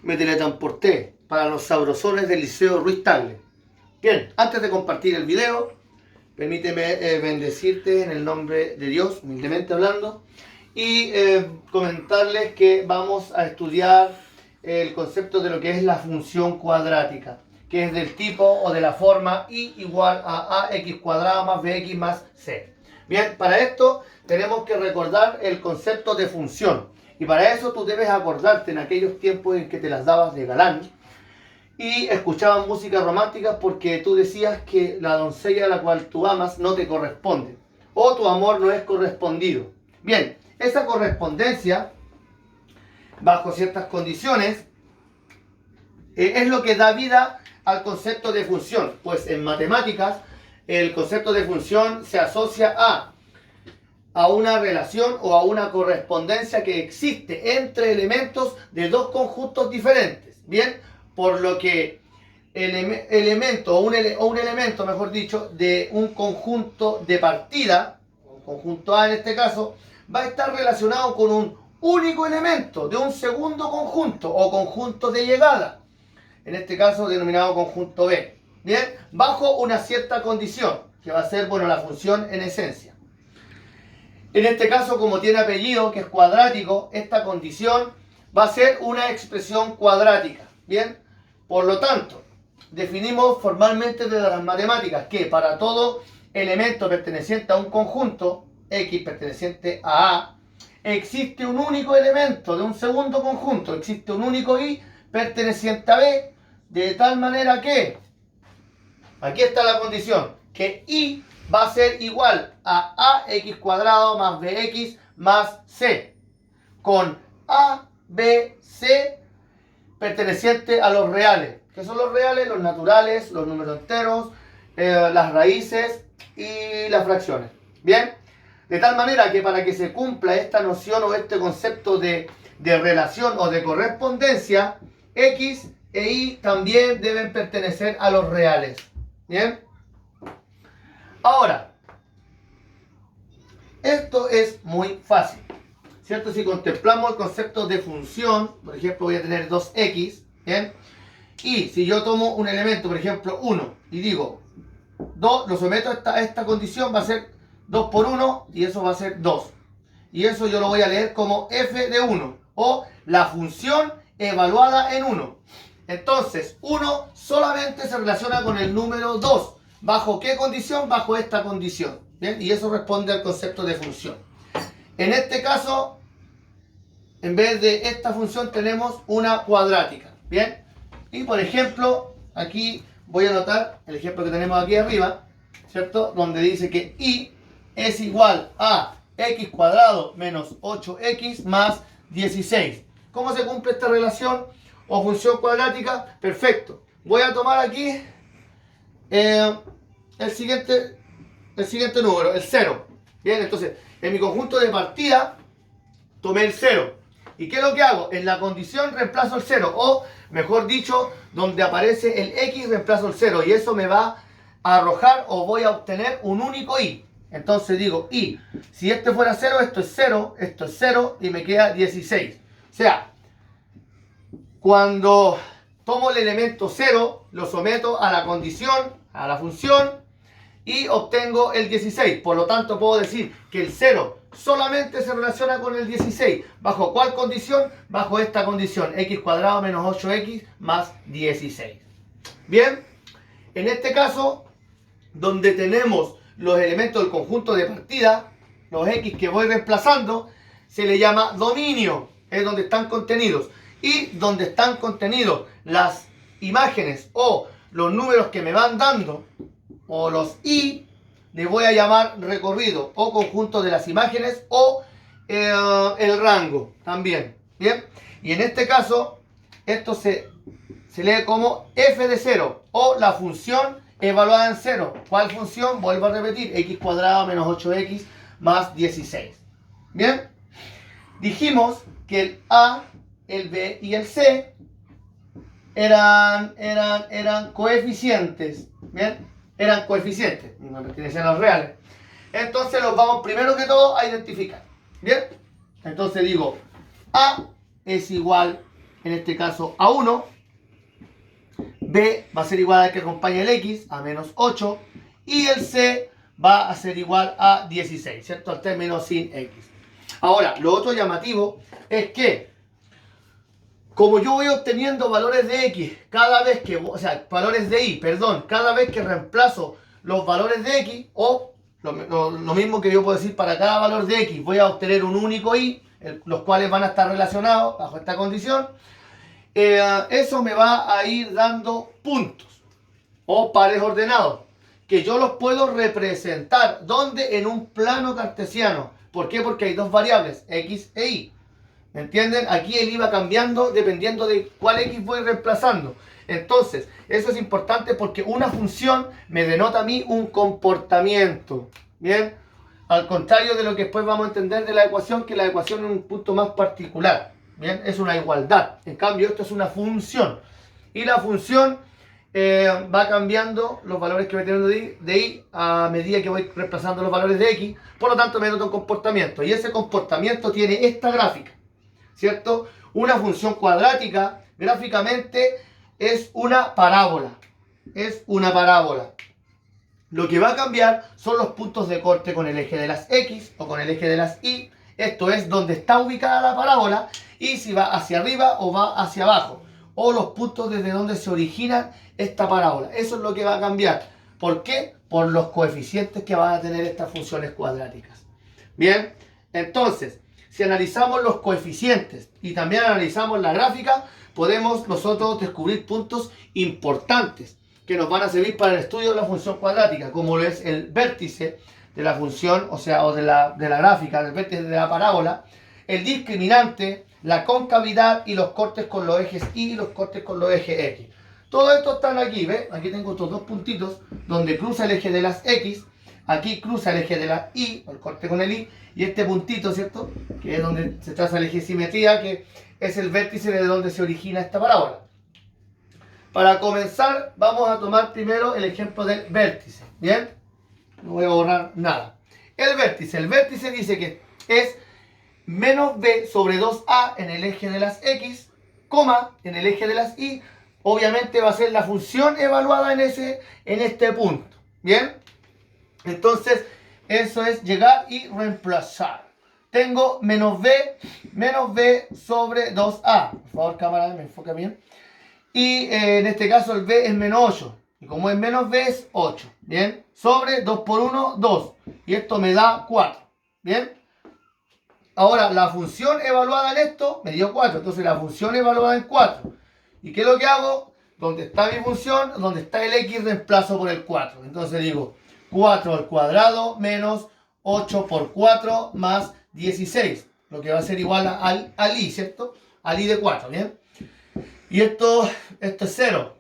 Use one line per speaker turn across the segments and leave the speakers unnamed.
me teletransporté para los sabrosones del Liceo Ruiz Tagle. Bien, antes de compartir el video, permíteme bendecirte en el nombre de Dios, humildemente hablando, y comentarles que vamos a estudiar el concepto de lo que es la función cuadrática, que es del tipo o de la forma y igual a ax cuadrado más bx más c. Bien, para esto tenemos que recordar el concepto de función. Y para eso tú debes acordarte en aquellos tiempos en que te las dabas de galán y escuchabas música romántica porque tú decías que la doncella a la cual tú amas no te corresponde o tu amor no es correspondido. Bien, esa correspondencia, bajo ciertas condiciones, es lo que da vida al concepto de función. Pues en matemáticas el concepto de función se asocia a una relación o a una correspondencia que existe entre elementos de dos conjuntos diferentes. Bien, por lo que el elemento o un elemento, mejor dicho, de un conjunto de partida, un conjunto A en este caso, va a estar relacionado con un único elemento de un segundo conjunto o conjunto de llegada, en este caso denominado conjunto B. Bien, bajo una cierta condición, que va a ser, bueno, la función en esencia. En este caso, como tiene apellido, que es cuadrático, esta condición va a ser una expresión cuadrática. Bien, por lo tanto, definimos formalmente desde las matemáticas que para todo elemento perteneciente a un conjunto, X perteneciente a A, existe un único elemento de un segundo conjunto, existe un único Y perteneciente a B, de tal manera que, aquí está la condición, que Y va a ser igual a ax cuadrado más bx más c, con a, b, c perteneciente a los reales. ¿Qué son los reales? Los naturales, los números enteros, las raíces y las fracciones. Bien, de tal manera que para que se cumpla esta noción o este concepto de relación o de correspondencia, x e y también deben pertenecer a los reales. Bien. Ahora, esto es muy fácil, ¿cierto? Si contemplamos el concepto de función, por ejemplo, voy a tener 2x, ¿bien? Y si yo tomo un elemento, por ejemplo, 1, y digo 2, lo someto a esta condición, va a ser 2 por 1, y eso va a ser 2. Y eso yo lo voy a leer como f de 1, o la función evaluada en 1. Entonces, 1 solamente se relaciona con el número 2. ¿Bajo qué condición? Bajo esta condición. ¿Bien? Y eso responde al concepto de función. En este caso, en vez de esta función tenemos una cuadrática. ¿Bien? Y por ejemplo, aquí voy a anotar el ejemplo que tenemos aquí arriba, ¿cierto? Donde dice que y es igual a x cuadrado menos 8x más 16. ¿Cómo se cumple esta relación o función cuadrática? Perfecto. Voy a tomar aquí el siguiente número, el 0. Bien, entonces, en mi conjunto de partida, tomé el 0. ¿Y qué es lo que hago? En la condición reemplazo el 0. O, mejor dicho, donde aparece el x, reemplazo el 0. Y eso me va a arrojar o voy a obtener un único y. Entonces digo, y, si este fuera 0, esto es 0 y me queda 16. O sea, cuando tomo el elemento 0, lo someto a la condición, a la función, y obtengo el 16. Por lo tanto, puedo decir que el 0 solamente se relaciona con el 16. ¿Bajo cuál condición? Bajo esta condición, x cuadrado menos 8x más 16. Bien, en este caso, donde tenemos los elementos del conjunto de partida, los x que voy reemplazando, se le llama dominio, es donde están contenidos. Y donde están contenidos las imágenes o los números que me van dando, o los y, le voy a llamar recorrido o conjunto de las imágenes o el rango también. Bien, y en este caso esto se lee como f de 0 o la función evaluada en 0. ¿Cuál función? Vuelvo a repetir, x cuadrado menos 8x más 16. Bien, dijimos que el a, el b y el c eran coeficientes. Bien, eran coeficientes, no pertenecían a los reales. Entonces los vamos primero que todo a identificar. Bien, entonces digo a es igual en este caso a 1, B va a ser igual al que acompaña el X, a menos 8, y el C va a ser igual a 16, ¿cierto? Al término sin X. Ahora, lo otro llamativo es que, como yo voy obteniendo valores de X cada vez que, o sea, valores de Y, perdón, cada vez que reemplazo los valores de X, o lo mismo que yo puedo decir para cada valor de X, voy a obtener un único Y, los cuales van a estar relacionados bajo esta condición, eso me va a ir dando puntos o pares ordenados, que yo los puedo representar, ¿dónde? En un plano cartesiano. ¿Por qué? Porque hay dos variables, X e Y. ¿Me entienden? Aquí el Y va cambiando dependiendo de cuál X voy reemplazando. Entonces, eso es importante porque una función me denota a mí un comportamiento. ¿Bien? Al contrario de lo que después vamos a entender de la ecuación, que la ecuación es un punto más particular. ¿Bien? Es una igualdad. En cambio, esto es una función. Y la función va cambiando los valores que voy teniendo de Y a medida que voy reemplazando los valores de X. Por lo tanto, me denota un comportamiento. Y ese comportamiento tiene esta gráfica. ¿Cierto? Una función cuadrática, gráficamente, es una parábola. Es una parábola. Lo que va a cambiar son los puntos de corte con el eje de las X o con el eje de las Y. Esto es donde está ubicada la parábola y si va hacia arriba o va hacia abajo. O los puntos desde donde se origina esta parábola. Eso es lo que va a cambiar. ¿Por qué? Por los coeficientes que van a tener estas funciones cuadráticas. Bien, entonces, si analizamos los coeficientes y también analizamos la gráfica, podemos nosotros descubrir puntos importantes que nos van a servir para el estudio de la función cuadrática, como lo es el vértice de la función, o sea, o de la gráfica, del vértice de la parábola, el discriminante, la concavidad y los cortes con los ejes Y y los cortes con los ejes X. Todo esto están aquí, ¿ves? Aquí tengo estos dos puntitos donde cruza el eje de las X, aquí cruza el eje de la Y, el corte con el Y, y este puntito, ¿cierto? Que es donde se traza el eje de simetría, que es el vértice de donde se origina esta parábola. Para comenzar, vamos a tomar primero el ejemplo del vértice, ¿bien? No voy a borrar nada. El vértice dice que es menos b sobre 2a en el eje de las X, coma, en el eje de las Y, obviamente va a ser la función evaluada en este punto, ¿bien? Entonces, eso es llegar y reemplazar. Tengo menos b sobre 2a. Por favor, cámara, me enfoca bien. Y en este caso el b es menos 8. Y como es menos b es 8. ¿Bien? Sobre 2 por 1, 2. Y esto me da 4. ¿Bien? Ahora, la función evaluada en esto me dio 4. Entonces, la función evaluada en 4. ¿Y qué es lo que hago? Donde está mi función, donde está el x, reemplazo por el 4. Entonces digo 4 al cuadrado menos 8 por 4 más 16. Lo que va a ser igual al y, ¿cierto? Al y de 4, ¿bien? Y esto es 0.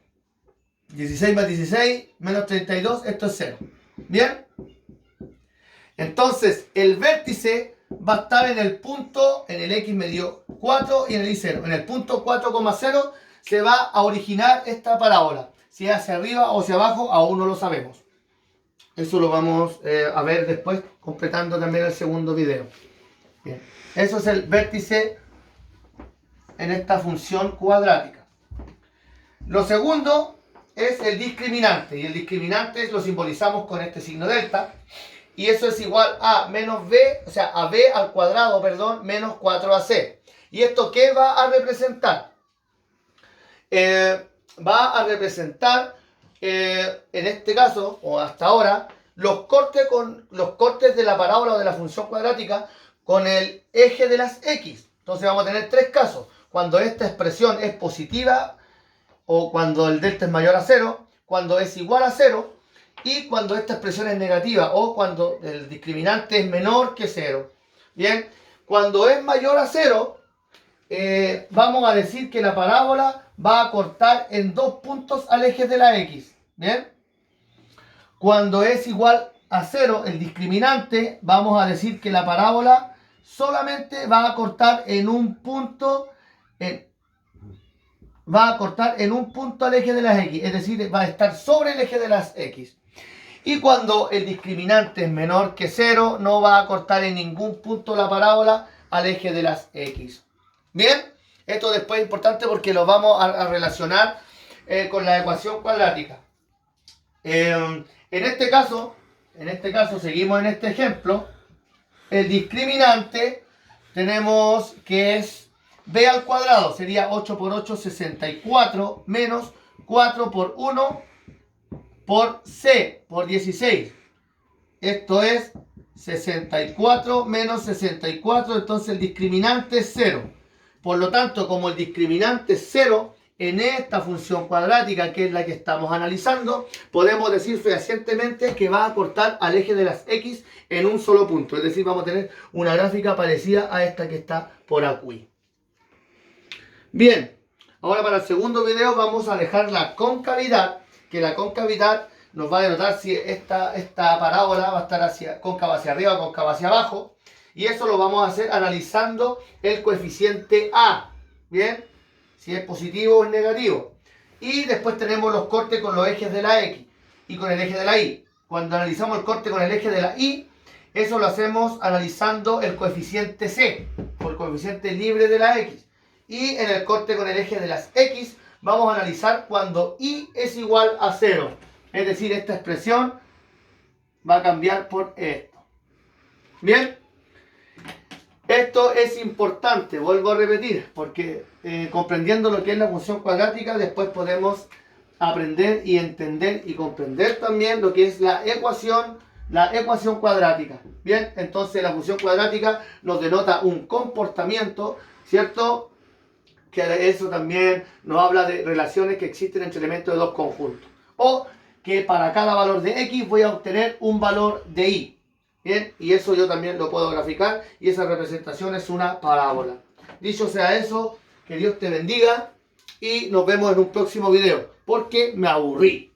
16 más 16 menos 32, esto es 0. ¿Bien? Entonces, el vértice va a estar en el punto, en el x me dio 4 y en el y 0. En el punto 4,0 se va a originar esta parábola. Si es hacia arriba o hacia abajo, aún no lo sabemos. Eso lo vamos a ver después, completando también el segundo video. Bien. Eso es el vértice en esta función cuadrática. Lo segundo es el discriminante. Y el discriminante lo simbolizamos con este signo delta. Y eso es igual a menos b, o sea, a b al cuadrado, perdón, menos 4ac. ¿Y esto qué va a representar? Va a representar, en este caso, o hasta ahora, los cortes de la parábola o de la función cuadrática con el eje de las X. Entonces vamos a tener tres casos. Cuando esta expresión es positiva, o cuando el delta es mayor a 0, cuando es igual a 0, y cuando esta expresión es negativa, o cuando el discriminante es menor que 0. Bien, cuando es mayor a 0, vamos a decir que la parábola va a cortar en dos puntos al eje de la X. Bien, cuando es igual a 0, el discriminante, vamos a decir que la parábola solamente va a cortar en un punto, al eje de las X, es decir, va a estar sobre el eje de las X. Y cuando el discriminante es menor que 0, no va a cortar en ningún punto la parábola al eje de las X. Bien, Esto después es importante porque lo vamos a relacionar con la ecuación cuadrática. En este caso, seguimos en este ejemplo. El discriminante tenemos que es b al cuadrado, sería 8 por 8, 64, menos 4 por 1 por c, por 16. Esto es 64 menos 64, entonces el discriminante es 0. Por lo tanto, como el discriminante es 0, en esta función cuadrática, que es la que estamos analizando, podemos decir fehacientemente que va a cortar al eje de las x en un solo punto. Es decir, vamos a tener una gráfica parecida a esta que está por aquí. Bien, ahora para el segundo video vamos a dejar la concavidad, que la concavidad nos va a denotar si esta parábola va a estar cóncava hacia arriba o cóncava hacia abajo. Y eso lo vamos a hacer analizando el coeficiente A. Bien, si es positivo o es negativo. Y después tenemos los cortes con los ejes de la X y con el eje de la Y. Cuando analizamos el corte con el eje de la Y, eso lo hacemos analizando el coeficiente C, por el coeficiente libre de la X. Y en el corte con el eje de las X, vamos a analizar cuando Y es igual a 0. Es decir, esta expresión va a cambiar por esto. Bien. Esto es importante, vuelvo a repetir, porque comprendiendo lo que es la función cuadrática, después podemos aprender y entender y comprender también lo que es la ecuación cuadrática. Bien, entonces la función cuadrática nos denota un comportamiento, ¿cierto? Que eso también nos habla de relaciones que existen entre elementos de dos conjuntos. O que para cada valor de x voy a obtener un valor de y. Bien, y eso yo también lo puedo graficar y esa representación es una parábola. Dicho sea eso, que Dios te bendiga y nos vemos en un próximo video, porque me aburrí.